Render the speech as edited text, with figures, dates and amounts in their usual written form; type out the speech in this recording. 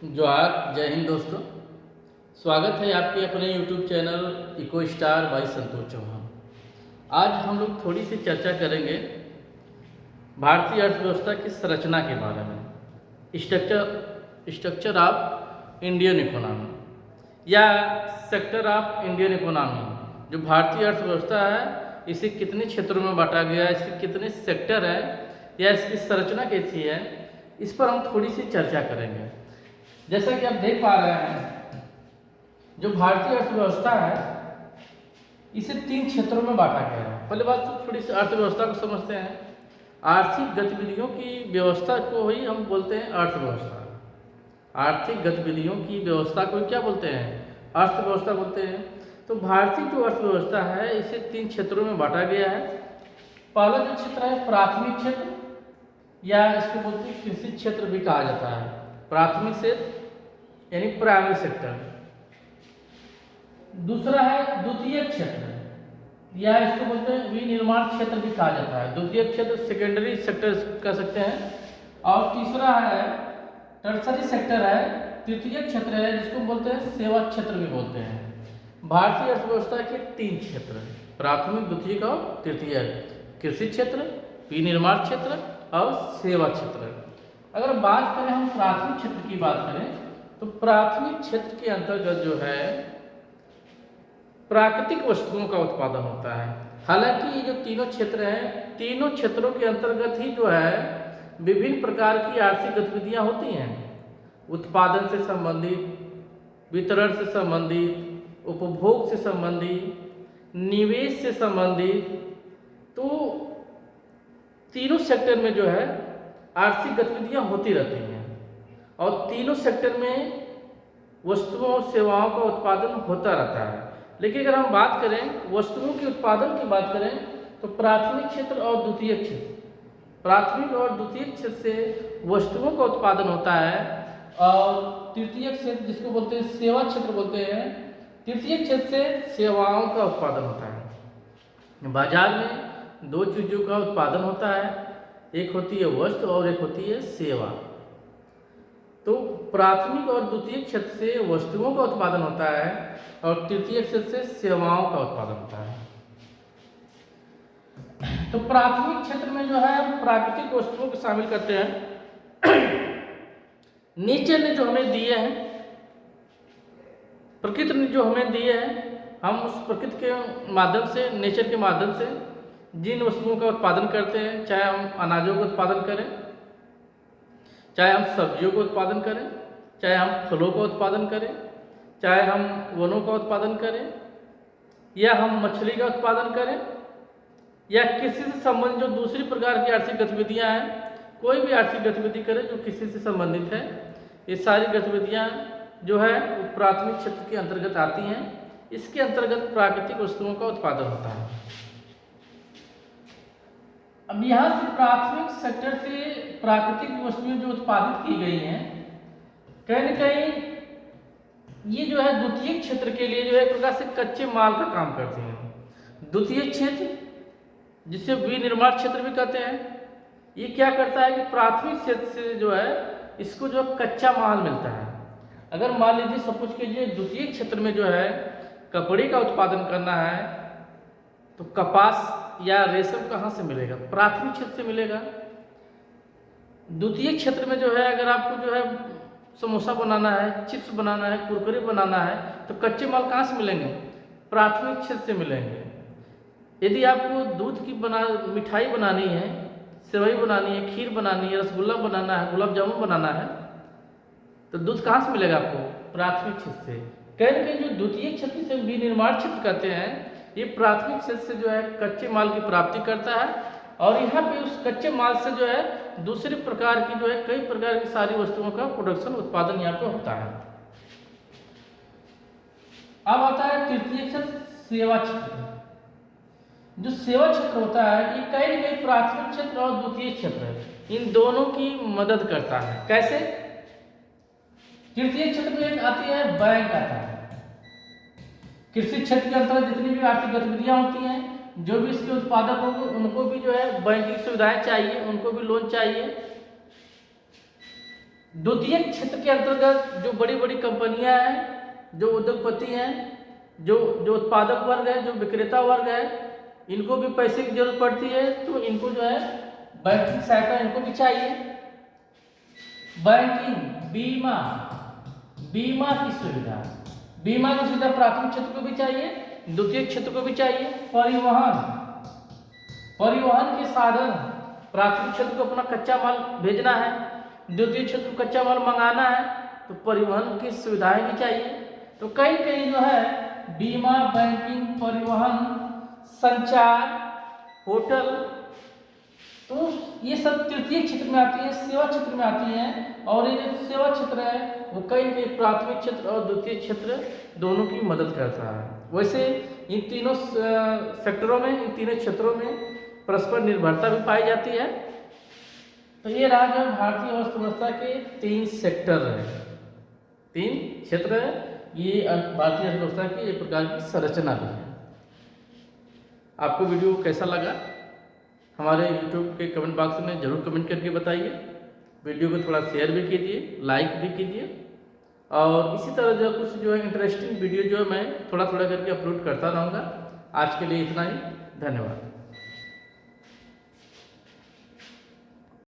जोहार, जय हिंद दोस्तों। स्वागत है आपके अपने YouTube channel eco star by Santosh Chauhan. आज हम लोग थोड़ी सी चर्चा करेंगे भारतीय अर्थव्यवस्था की संरचना के बारे में। स्ट्रक्चर ऑफ इंडियन इकोनॉमी या सेक्टर ऑफ इंडियन इकोनॉमी। जो भारतीय अर्थव्यवस्था है इसे कितने क्षेत्रों में बांटा गया है, इसके कितने सेक्टर है या इसकी संरचना कैसी है, इस पर हम थोड़ी सी चर्चा करेंगे। जैसा कि आप देख पा रहे हैं, जो भारतीय अर्थव्यवस्था है इसे 3 क्षेत्रों में बांटा गया है। पहले बात तो थोड़ी सी अर्थव्यवस्था को समझते हैं। आर्थिक गतिविधियों की व्यवस्था को ही हम बोलते हैं अर्थव्यवस्था। आर्थिक गतिविधियों की व्यवस्था को क्या बोलते हैं? अर्थव्यवस्था बोलते हैं। तो भारतीय जो अर्थव्यवस्था है इसे 3 क्षेत्रों में बांटा गया है। पहला जो क्षेत्र है प्राथमिक क्षेत्र, या इसको बोलते हैं कृषि क्षेत्र भी कहा जाता है। प्राथमिक क्षेत्र यानी प्राइमरी सेक्टर। दूसरा है द्वितीय क्षेत्र, या इसको बोलते हैं विनिर्माण क्षेत्र भी कहा जाता है। द्वितीय क्षेत्र सेकेंडरी सेक्टर कह सकते हैं। और तीसरा है टर्सरी सेक्टर है, तृतीय क्षेत्र है, जिसको बोलते हैं सेवा क्षेत्र भी बोलते हैं। भारतीय अर्थव्यवस्था के 3 क्षेत्र हैं, प्राथमिक, द्वितीय और तृतीय। कृषि क्षेत्र, विनिर्माण क्षेत्र और सेवा क्षेत्र। अगर बात करें हम प्राथमिक क्षेत्र की बात करें तो प्राथमिक क्षेत्र के अंतर्गत जो है प्राकृतिक वस्तुओं का उत्पादन होता है। हालांकि ये जो तीनों क्षेत्र हैं, तीनों क्षेत्रों के अंतर्गत ही जो है विभिन्न प्रकार की आर्थिक गतिविधियां होती हैं। उत्पादन से संबंधित, वितरण से संबंधित, उपभोग से संबंधित, निवेश से संबंधित। तो तीनों सेक्टर में जो है आर्थिक गतिविधियां होती रहती हैं और तीनों सेक्टर में वस्तुओं और सेवाओं का उत्पादन होता रहता है। लेकिन अगर हम बात करें वस्तुओं के उत्पादन की बात करें तो प्राथमिक क्षेत्र और द्वितीय क्षेत्र, प्राथमिक और द्वितीय क्षेत्र से वस्तुओं का उत्पादन होता है। और तृतीय क्षेत्र जिसको बोलते हैं सेवा क्षेत्र बोलते हैं, तृतीय क्षेत्र से सेवाओं का उत्पादन होता है। बाजार में 2 चीज़ों का उत्पादन होता है, एक होती है वस्तु और एक होती है सेवा। तो प्राथमिक और द्वितीय क्षेत्र से वस्तुओं का उत्पादन होता है और तृतीय क्षेत्र से सेवाओं का उत्पादन होता है। तो प्राथमिक क्षेत्र में जो है प्राकृतिक वस्तुओं को शामिल करते हैं। नेचर ने जो हमें दिए हैं, प्रकृति ने जो हमें दिए हैं, हम उस प्रकृति के माध्यम से, नेचर के माध्यम से जिन वस्तुओं का उत्पादन करते हैं, चाहे हम अनाजों का उत्पादन करें, चाहे हम सब्जियों का उत्पादन करें, चाहे हम फलों का उत्पादन करें, चाहे हम वनों का उत्पादन करें, या हम मछली का उत्पादन करें, या कृषि से संबंधित जो दूसरी प्रकार की आर्थिक गतिविधियां हैं, कोई भी आर्थिक गतिविधि करें जो कृषि से संबंधित है, ये सारी गतिविधियां जो है वो प्राथमिक क्षेत्र के अंतर्गत आती हैं। इसके अंतर्गत प्राकृतिक वस्तुओं का उत्पादन होता है। अब यहाँ से प्राथमिक सेक्टर से प्राकृतिक वस्तुएं जो उत्पादित की गई हैं, कहीं न कहीं ये जो है द्वितीय क्षेत्र के लिए जो है एक प्रकार से कच्चे माल का काम करते हैं। द्वितीय क्षेत्र जिसे विनिर्माण क्षेत्र भी कहते हैं, ये क्या करता है कि प्राथमिक क्षेत्र से जो है इसको जो कच्चा माल मिलता है। अगर मान लीजिए सपोज कीजिए द्वितीय क्षेत्र में जो है कपड़े का उत्पादन करना है तो कपास या रेशम कहाँ से मिलेगा? प्राथमिक क्षेत्र से मिलेगा। द्वितीय क्षेत्र में जो है अगर आपको जो है समोसा बनाना है, चिप्स बनाना है, कुरकुरे बनाना है तो कच्चे माल कहाँ से मिलेंगे? प्राथमिक क्षेत्र से मिलेंगे। यदि आपको दूध की मिठाई बनानी है, सेवई बनानी है, खीर बनानी है, रसगुल्ला बनाना है, गुलाब जामुन बनाना है तो दूध कहाँ से मिलेगा आपको? प्राथमिक क्षेत्र से। कहीं न कहीं जो द्वितीय क्षेत्र से विनिर्माण क्षेत्र कहते हैं, ये प्राथमिक क्षेत्र से जो है कच्चे माल की प्राप्ति करता है और यहाँ पे उस कच्चे माल से जो है दूसरी प्रकार की जो है कई प्रकार की सारी वस्तुओं का प्रोडक्शन, उत्पादन यहाँ पे होता है। अब आता है तृतीय क्षेत्र, सेवा क्षेत्र। जो सेवा क्षेत्र होता है ये कहीं न कहीं प्राथमिक क्षेत्र और द्वितीय क्षेत्र है, इन दोनों की मदद करता है। कैसे? तृतीय क्षेत्र में एक आती है बैंक आता है। कृषि क्षेत्र के अंतर्गत जितनी भी आर्थिक गतिविधियां होती हैं, जो भी इसके उत्पादक होंगे उनको भी जो है बैंकिंग सुविधाएं चाहिए, उनको भी लोन चाहिए। द्वितीय क्षेत्र के अंतर्गत जो बड़ी बड़ी कंपनियां हैं, जो उद्योगपति हैं, जो जो उत्पादक वर्ग है, जो विक्रेता वर्ग है, इनको भी पैसे की जरूरत पड़ती है, तो इनको जो है बैंकिंग सहायता इनको भी चाहिए। बैंकिंग, बीमा, बीमा की सुविधा, बीमा की सुविधा प्राथमिक क्षेत्र को भी चाहिए, द्वितीय क्षेत्र को भी चाहिए। परिवहन, परिवहन के साधन, प्राथमिक क्षेत्र को अपना कच्चा माल भेजना है, द्वितीय क्षेत्र को कच्चा माल मंगाना है, तो परिवहन की सुविधाएं भी चाहिए। तो कहीं कहीं जो है बीमा, बैंकिंग, परिवहन, संचार, होटल, तो ये सब तृतीय क्षेत्र में आती है, सेवा क्षेत्र में आती है। और ये जो सेवा क्षेत्र है वो कहीं कहीं प्राथमिक क्षेत्र और द्वितीय क्षेत्र दोनों की मदद करता है। वैसे इन तीनों सेक्टरों में, इन तीनों क्षेत्रों में परस्पर निर्भरता भी पाई जाती है। तो ये रहा जो भारतीय अर्थव्यवस्था के 3 सेक्टर है, 3 क्षेत्र है। ये भारतीय अर्थव्यवस्था की एक प्रकार की संरचना भी है। आपको वीडियो कैसा लगा हमारे YouTube के कमेंट बॉक्स में ज़रूर कमेंट करके बताइए। वीडियो को थोड़ा शेयर भी कीजिए, लाइक भी कीजिए, और इसी तरह जो कुछ जो है इंटरेस्टिंग वीडियो जो है मैं थोड़ा थोड़ा करके अपलोड करता रहूँगा। आज के लिए इतना ही, धन्यवाद।